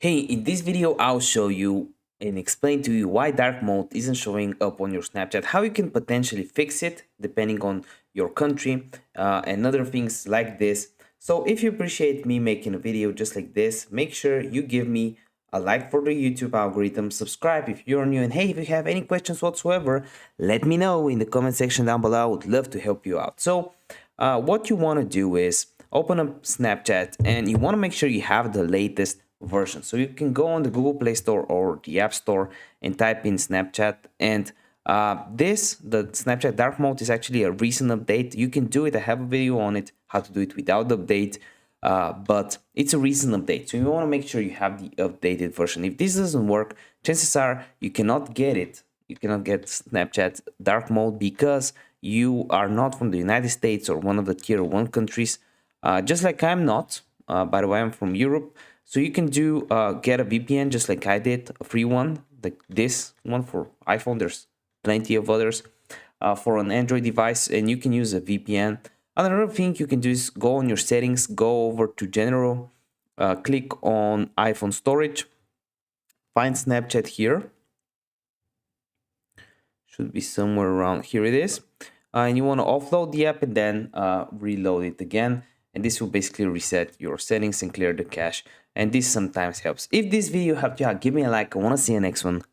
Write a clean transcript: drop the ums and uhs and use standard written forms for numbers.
Hey, in this video, I'll show you and explain to you why dark mode isn't showing up on your Snapchat, how you can potentially fix it depending on your country, and other things like this. So if you appreciate me making a video just like this, make sure you give me a like for the YouTube algorithm, subscribe if you're new, and hey, if you have any questions whatsoever, let me know in the comment section down below. I would love to help you out. So what you want to do is open up Snapchat and you want to make sure you have the latest version. So you can go on the Google Play Store or the App Store and type in Snapchat. And the Snapchat dark mode is actually a recent update. You can do it. I have a video on it, how to do it without the update. But it's a recent update. So you want to make sure you have the updated version. If this doesn't work, chances are you cannot get it. You cannot get Snapchat dark mode because you are not from the United States or one of the tier 1 countries. Just like I'm not. By the way, I'm from Europe. So you can do get a VPN just like I did, a free one, like this one for iPhone. There's plenty of others for an Android device, and you can use a VPN. Another thing you can do is go on your settings, go over to General, click on iPhone storage, find Snapchat here. Should be somewhere around here. It is. And you want to offload the app and then reload it again. And this will basically reset your settings and clear the cache. And this sometimes helps. If this video helped you out, give me a like. I want to see you next one.